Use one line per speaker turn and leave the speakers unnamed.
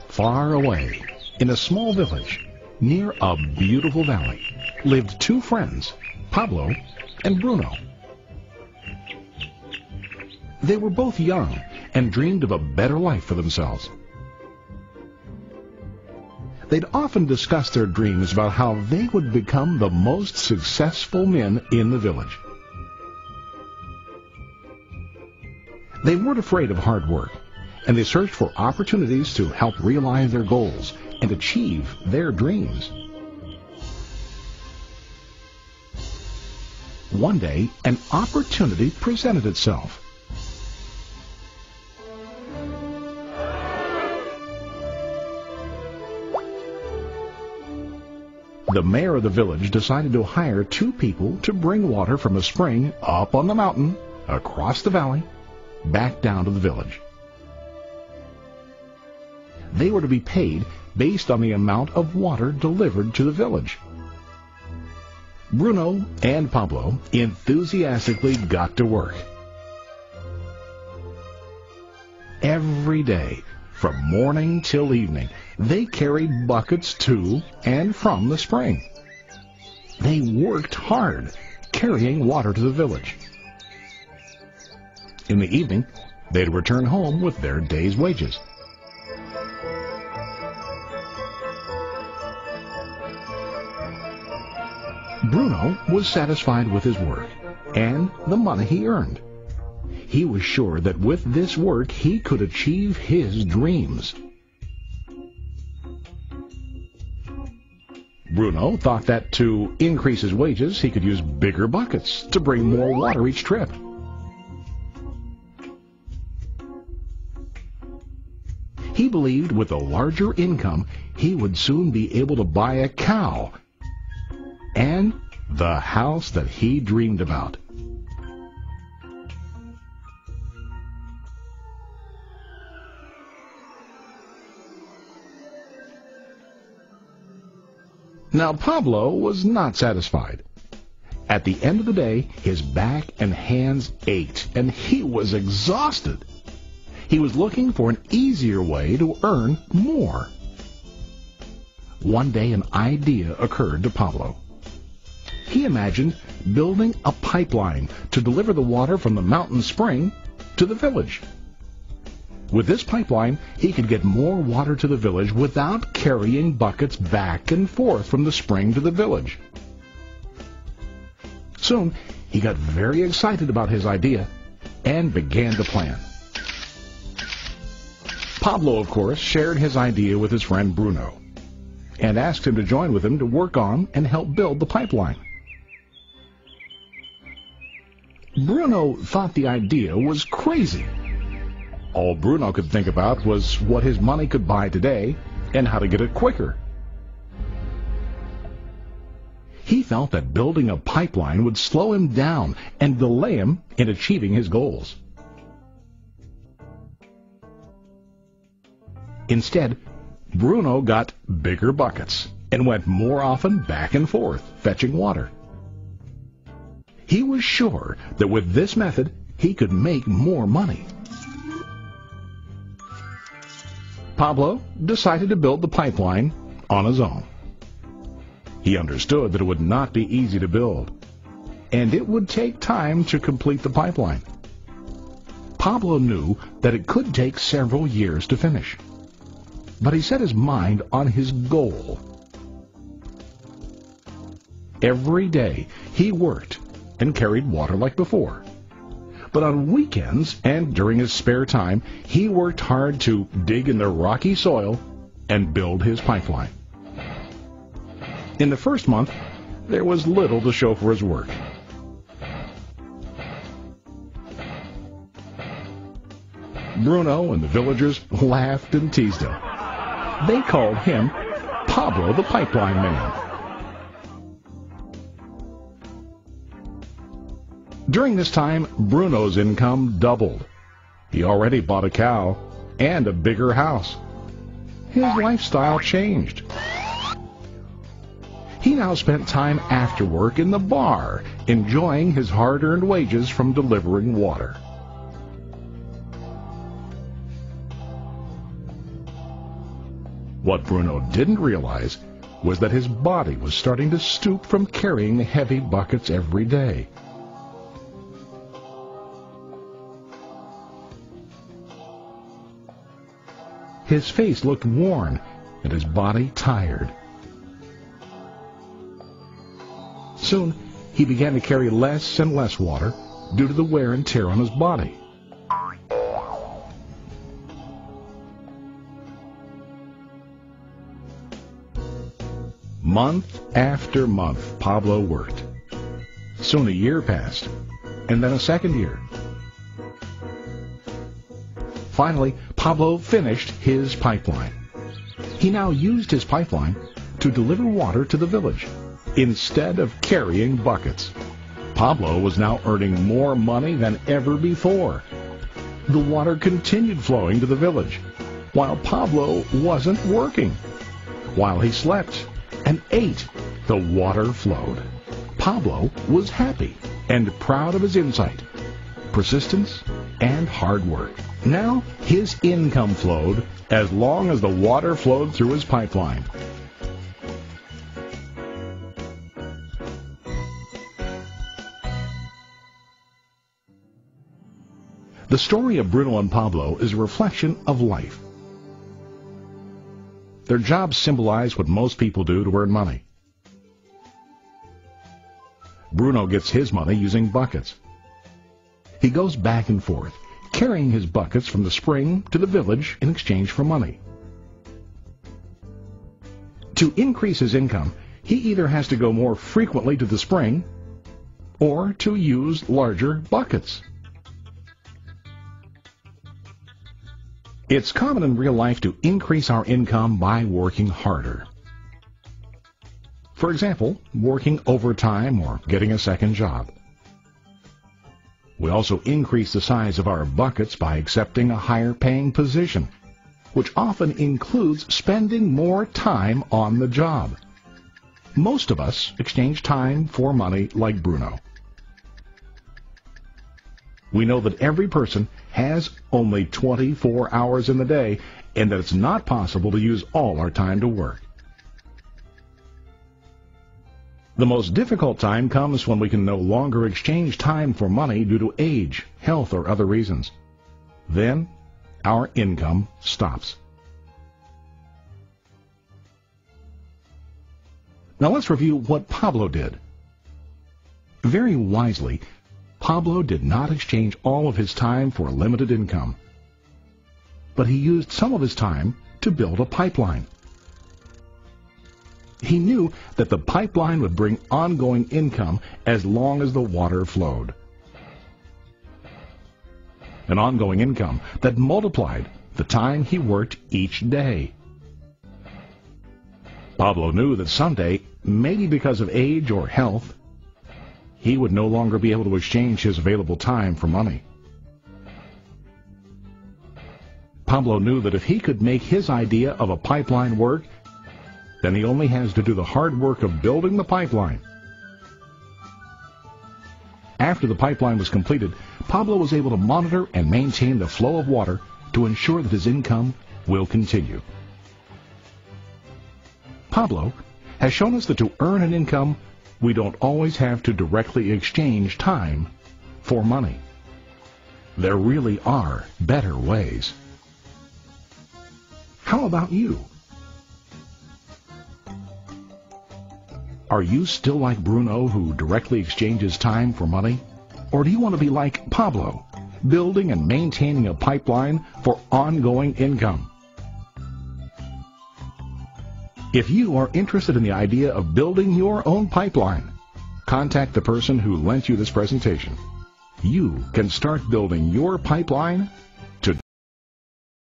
Far away, in a small village, near a beautiful valley, lived two friends, Pablo and Bruno. They were both young and dreamed of a better life for themselves. They'd often discuss their dreams about how they would become the most successful men in the village. They weren't afraid of hard work, and they searched for opportunities to help realize their goals and achieve their dreams. One day, an opportunity presented itself. The mayor of the village decided to hire two people to bring water from a spring up on the mountain, across the valley, back down to the village. They were to be paid based on the amount of water delivered to the village. Bruno and Pablo enthusiastically got to work. Every day, from morning till evening, they carried buckets to and from the spring. They worked hard, carrying water to the village. In the evening, they'd return home with their day's wages. Bruno was satisfied with his work and the money he earned. He was sure that with this work he could achieve his dreams. Bruno thought that to increase his wages he could use bigger buckets to bring more water each trip. He believed with a larger income he would soon be able to buy a cow and the house that he dreamed about. Now Pablo was not satisfied. At the end of the day, his back and hands ached, and he was exhausted. He was looking for an easier way to earn more. One day an idea occurred to Pablo. He imagined building a pipeline to deliver the water from the mountain spring to the village. With this pipeline, he could get more water to the village without carrying buckets back and forth from the spring to the village. Soon, he got very excited about his idea and began to plan. Pablo, of course, shared his idea with his friend Bruno and asked him to join with him to work on and help build the pipeline. Bruno thought the idea was crazy. All Bruno could think about was what his money could buy today and how to get it quicker. He felt that building a pipeline would slow him down and delay him in achieving his goals. Instead, Bruno got bigger buckets and went more often back and forth, fetching water. He was sure that with this method, he could make more money. Pablo decided to build the pipeline on his own. He understood that it would not be easy to build, and it would take time to complete the pipeline. Pablo knew that it could take several years to finish, but he set his mind on his goal. Every day he worked and carried water like before. But on weekends and during his spare time, he worked hard to dig in the rocky soil and build his pipeline. In the first month, there was little to show for his work. Bruno and the villagers laughed and teased him. They called him Pablo the Pipeline Man. During this time, Bruno's income doubled. He already bought a cow and a bigger house. His lifestyle changed. He now spent time after work in the bar, enjoying his hard-earned wages from delivering water. What Bruno didn't realize was that his body was starting to stoop from carrying heavy buckets every day. His face looked worn and his body tired. Soon, he began to carry less and less water due to the wear and tear on his body. Month after month, Pablo worked. Soon a year passed, and then a second year. Finally, Pablo finished his pipeline. He now used his pipeline to deliver water to the village instead of carrying buckets. Pablo was now earning more money than ever before. The water continued flowing to the village, while Pablo wasn't working. While he slept and ate, the water flowed. Pablo was happy and proud of his insight, persistence, and hard work. Now his income flowed as long as the water flowed through his pipeline. The story of Bruno and Pablo is a reflection of life. Their jobs symbolize what most people do to earn money. Bruno gets his money using buckets. He goes back and forth, carrying his buckets from the spring to the village in exchange for money. To increase his income, he either has to go more frequently to the spring or to use larger buckets. It's common in real life to increase our income by working harder. For example, working overtime or getting a second job. We also increase the size of our buckets by accepting a higher paying position, which often includes spending more time on the job. Most of us exchange time for money like Bruno. We know that every person has only 24 hours in the day and that it's not possible to use all our time to work. The most difficult time comes when we can no longer exchange time for money due to age, health, or other reasons. Then, our income stops. Now let's review what Pablo did. Very wisely, Pablo did not exchange all of his time for a limited income, but he used some of his time to build a pipeline. He knew that the pipeline would bring ongoing income as long as the water flowed. An ongoing income that multiplied the time he worked each day. Pablo knew that someday, maybe because of age or health, he would no longer be able to exchange his available time for money. Pablo knew that if he could make his idea of a pipeline work, then he only has to do the hard work of building the pipeline. After the pipeline was completed, Pablo was able to monitor and maintain the flow of water to ensure that his income will continue. Pablo has shown us that to earn an income, we don't always have to directly exchange time for money. There really are better ways. How about you? Are you still like Bruno, who directly exchanges time for money? Or do you want to be like Pablo, building and maintaining a pipeline for ongoing income? If you are interested in the idea of building your own pipeline, contact the person who lent you this presentation. You can start building your pipeline